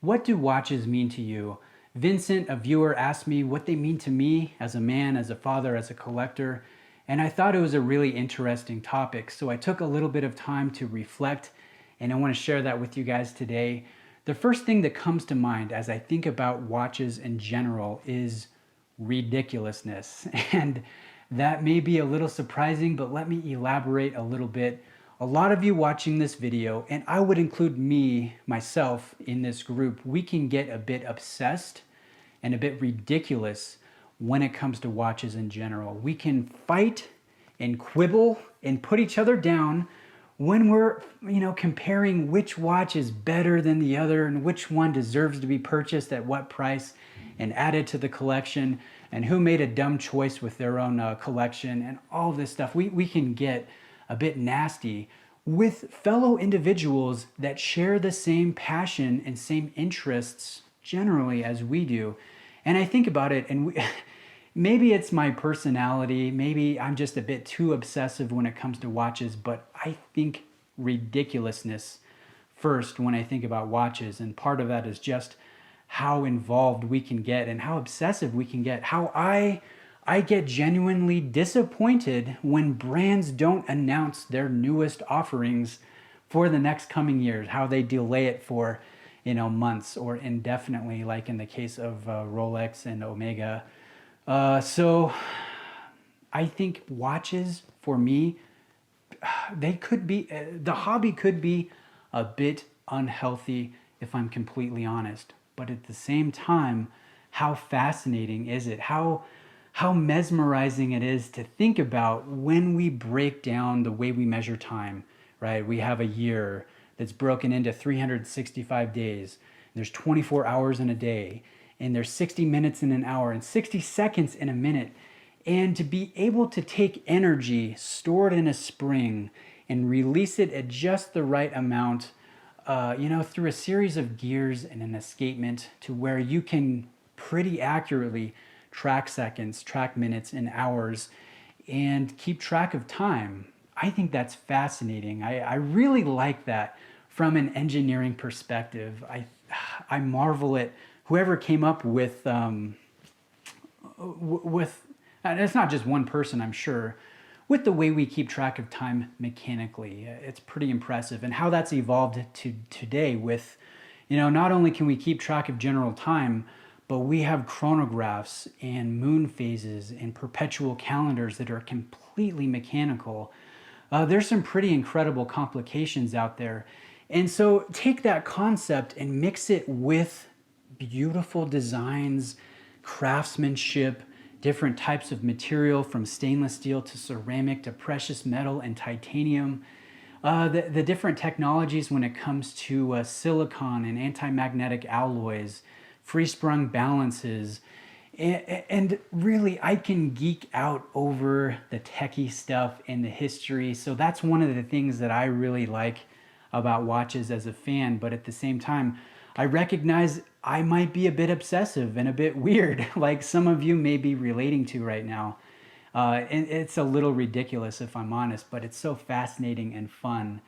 What do watches mean to you? Vincent, a viewer, asked me what they mean to me as a man, as a father, as a collector, and I thought it was a really interesting topic. So I took a little bit of time to reflect, and I want to share that with you guys today. The first thing that comes to mind as I think about watches in general is ridiculousness. And that may be a little surprising, but let me elaborate a little bit. A lot of you watching this video, and I would include myself in this group, we can get a bit obsessed and a bit ridiculous when it comes to watches in general. We can fight and quibble and put each other down when we're, comparing which watch is better than the other and which one deserves to be purchased at what price and added to the collection, and who made a dumb choice with their own collection and all this stuff. We can get a bit nasty with fellow individuals that share the same passion and same interests generally as we do. And I think about it, and maybe it's my personality, maybe I'm just a bit too obsessive when it comes to watches, but I think ridiculousness first when I think about watches. And part of that is just how involved we can get and how obsessive we can get, how I get genuinely disappointed when brands don't announce their newest offerings for the next coming years, how they delay it for, months or indefinitely, like in the case of Rolex and Omega. So I think watches for me, the hobby could be a bit unhealthy if I'm completely honest. But at the same time, how fascinating is it? How mesmerizing it is to think about when we break down the way we measure time, right? We have a year that's broken into 365 days. There's 24 hours in a day, and there's 60 minutes in an hour, and 60 seconds in a minute. And to be able to take energy stored in a spring and release it at just the right amount, through a series of gears and an escapement to where you can pretty accurately track seconds, track minutes and hours, and keep track of time. I think that's fascinating. I really like that from an engineering perspective. I marvel at whoever came up with and it's not just one person, I'm sure, with the way we keep track of time mechanically. It's pretty impressive, and how that's evolved to today with, not only can we keep track of general time, but we have chronographs and moon phases and perpetual calendars that are completely mechanical. There's some pretty incredible complications out there. And so take that concept and mix it with beautiful designs, craftsmanship, different types of material from stainless steel to ceramic to precious metal and titanium. The different technologies when it comes to silicon and anti-magnetic alloys, free-sprung balances. And really, I can geek out over the techie stuff and the history. So that's one of the things that I really like about watches as a fan. But at the same time, I recognize I might be a bit obsessive and a bit weird, like some of you may be relating to right now. And it's a little ridiculous if I'm honest, but it's so fascinating and fun.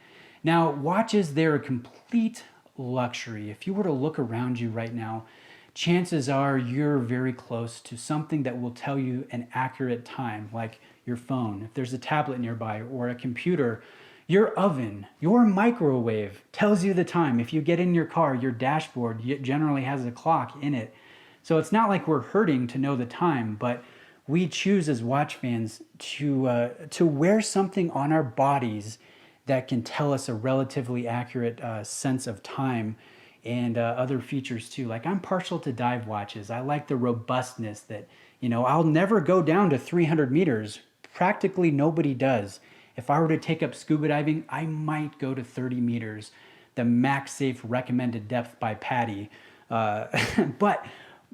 Now, watches, they're a complete luxury. If you were to look around you right now, chances are you're very close to something that will tell you an accurate time, like your phone, if there's a tablet nearby, or a computer. Your oven, your microwave tells you the time. If you get in your car, your dashboard generally has a clock in it. So it's not like we're hurting to know the time, but we choose as watch fans to wear something on our bodies that can tell us a relatively accurate sense of time, and other features too. Like, I'm partial to dive watches. I like the robustness that, I'll never go down to 300 meters. Practically nobody does. If I were to take up scuba diving, I might go to 30 meters, the max safe recommended depth by PADI. But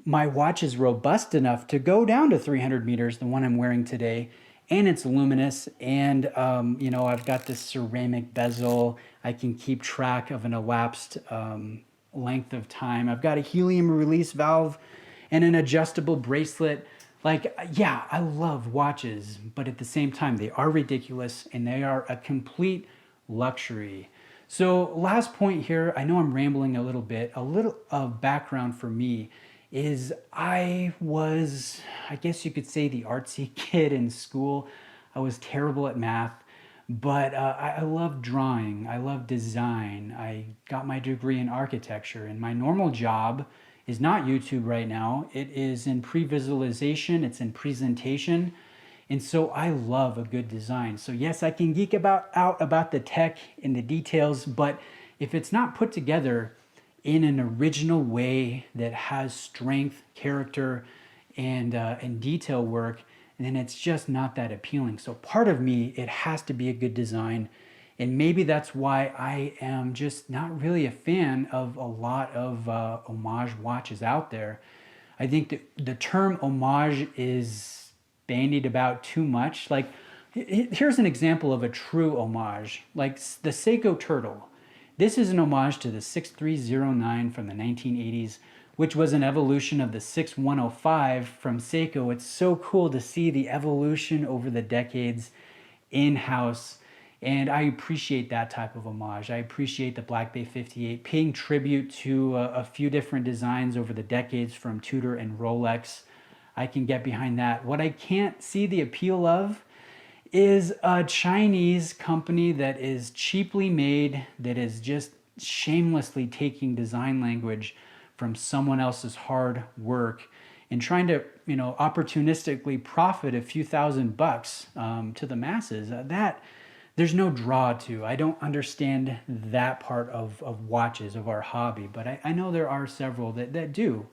my watch is robust enough to go down to 300 meters, the one I'm wearing today, and it's luminous, and I've got this ceramic bezel. I can keep track of an elapsed length of time. I've got a helium release valve and an adjustable bracelet. Like, yeah, I love watches, but at the same time, they are ridiculous and they are a complete luxury. So last point here, I know I'm rambling a little bit. A little of background for me is I guess you could say, the artsy kid in school. I was terrible at math, but I love drawing. I love design. I got my degree in architecture, and my normal job is not YouTube right now. It is in pre-visualization. It's in presentation. And so I love a good design. So yes, I can geek out about the tech and the details, but if it's not put together in an original way that has strength, character, and detail work, then it's just not that appealing. So part of me, it has to be a good design. And maybe that's why I am just not really a fan of a lot of homage watches out there. I think the term homage is bandied about too much. Like, here's an example of a true homage, like the Seiko Turtle. This is an homage to the 6309 from the 1980s, which was an evolution of the 6105 from Seiko. It's so cool to see the evolution over the decades in-house. And I appreciate that type of homage. I appreciate the Black Bay 58 paying tribute to a few different designs over the decades from Tudor and Rolex. I can get behind that. What I can't see the appeal of is a Chinese company that is cheaply made, that is just shamelessly taking design language from someone else's hard work and trying to, opportunistically profit a few $1,000s to the masses. That there's no draw to. I don't understand that part of watches, of our hobby, but I know there are several that do.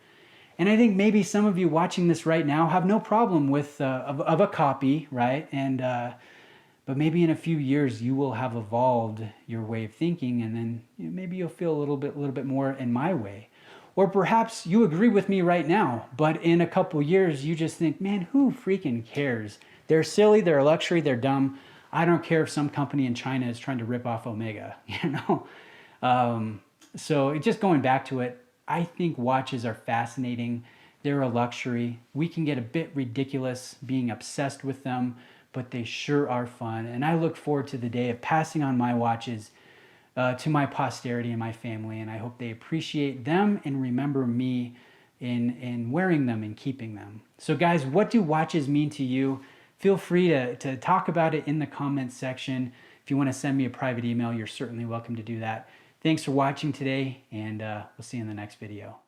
And I think maybe some of you watching this right now have no problem with of a copy, right? But maybe in a few years you will have evolved your way of thinking, and then maybe you'll feel a little bit more in my way. Or perhaps you agree with me right now, but in a couple years you just think, man, who freaking cares? They're silly, they're a luxury, they're dumb. I don't care if some company in China is trying to rip off Omega, So just going back to it, I think watches are fascinating. They're a luxury. We can get a bit ridiculous being obsessed with them, but they sure are fun. And I look forward to the day of passing on my watches to my posterity and my family. And I hope they appreciate them and remember me in wearing them and keeping them. So guys, what do watches mean to you? Feel free to talk about it in the comments section. If you want to send me a private email, you're certainly welcome to do that. Thanks for watching today, and we'll see you in the next video.